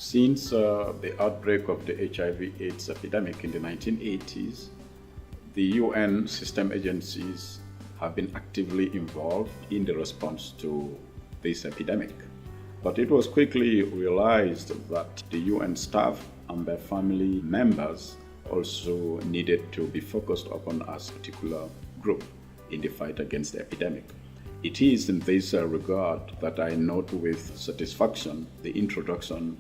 Since the outbreak of the HIV/AIDS epidemic in the 1980s, the UN system agencies have been actively involved in the response to this epidemic. But it was quickly realized that the UN staff and their family members also needed to be focused upon as a particular group in the fight against the epidemic. It is in this regard that I note with satisfaction the introduction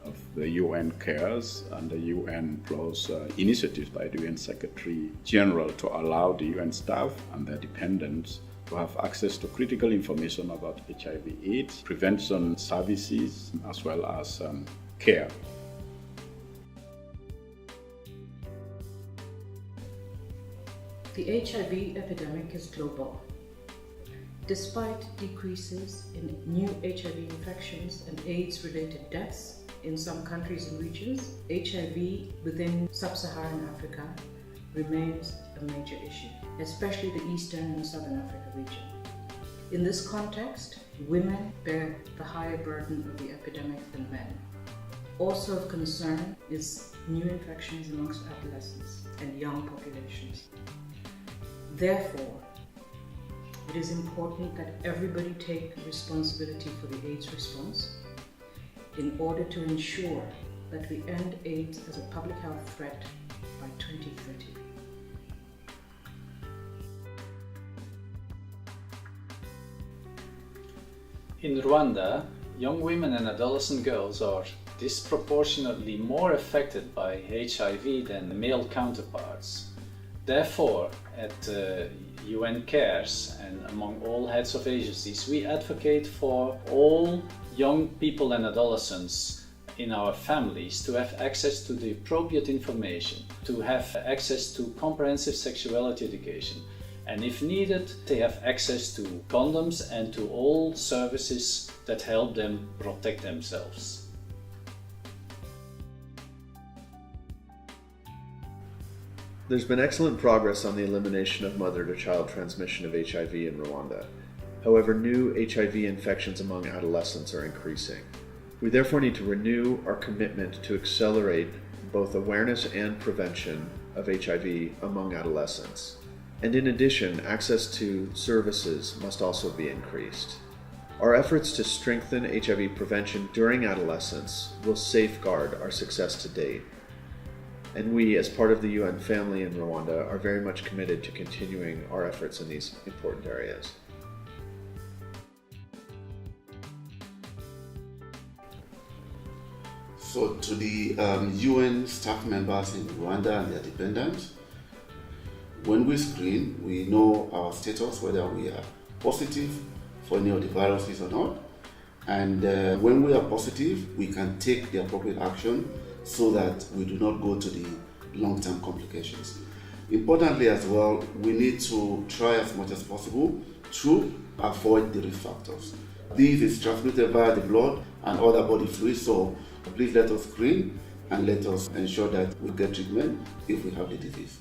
of the UN CARES and the UN Plus initiatives by the UN Secretary General to allow the UN staff and their dependents to have access to critical information about HIV/AIDS, prevention services, as well as care. The HIV epidemic is global. Despite decreases in new HIV infections and AIDS-related deaths in some countries and regions, HIV within sub-Saharan Africa remains a major issue, especially the Eastern and Southern Africa region. In this context, women bear the higher burden of the epidemic than men. Also of concern is new infections amongst adolescents and young populations. Therefore, it is important that everybody take responsibility for the AIDS response in order to ensure that we end AIDS as a public health threat by 2030. In Rwanda, young women and adolescent girls are disproportionately more affected by HIV than male counterparts. Therefore, at UN CARES and among all heads of agencies, we advocate for all young people and adolescents in our families to have access to the appropriate information, to have access to comprehensive sexuality education, and if needed, they have access to condoms and to all services that help them protect themselves. There's been excellent progress on the elimination of mother-to-child transmission of HIV in Rwanda. However, new HIV infections among adolescents are increasing. We therefore need to renew our commitment to accelerate both awareness and prevention of HIV among adolescents. And in addition, access to services must also be increased. Our efforts to strengthen HIV prevention during adolescence will safeguard our success to date. And we, as part of the UN family in Rwanda, are very much committed to continuing our efforts in these important areas. So to the UN staff members in Rwanda and their dependents, when we screen, we know our status, whether we are positive for any of the viruses or not. And when we are positive, we can take the appropriate action so that we do not go to the long-term complications. Importantly as well, we need to try as much as possible to avoid the risk factors. This is transmitted via the blood and other body fluids, so please let us screen and let us ensure that we get treatment if we have the disease.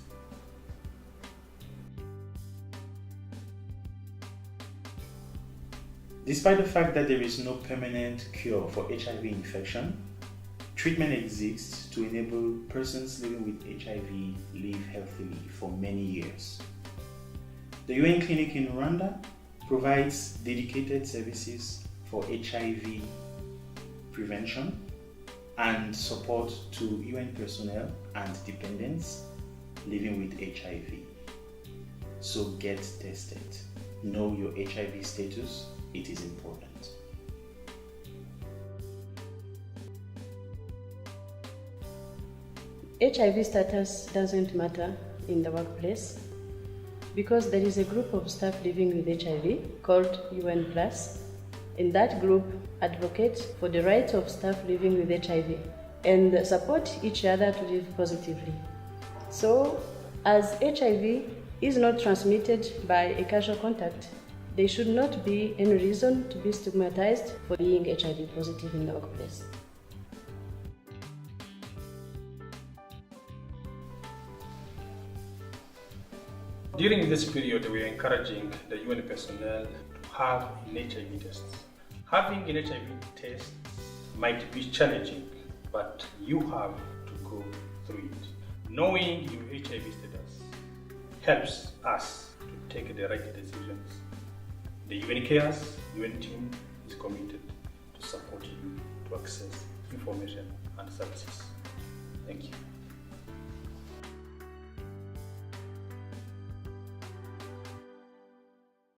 Despite the fact that there is no permanent cure for HIV infection, treatment exists to enable persons living with HIV live healthily for many years. The UN clinic in Rwanda provides dedicated services for HIV prevention and support to UN personnel and dependents living with HIV. So get tested. Know your HIV status. It is important. HIV status doesn't matter in the workplace because there is a group of staff living with HIV called UN+. In that group, advocates for the rights of staff living with HIV and support each other to live positively. So, as HIV is not transmitted by a casual contact, there should not be any reason to be stigmatized for being HIV positive in the workplace. During this period, we are encouraging the UN personnel to have an HIV test. Having an HIV test might be challenging but you have to go through it. Knowing your HIV status helps us to take the right decisions. The UN Cares UN team is committed to support you to access information and services. Thank you.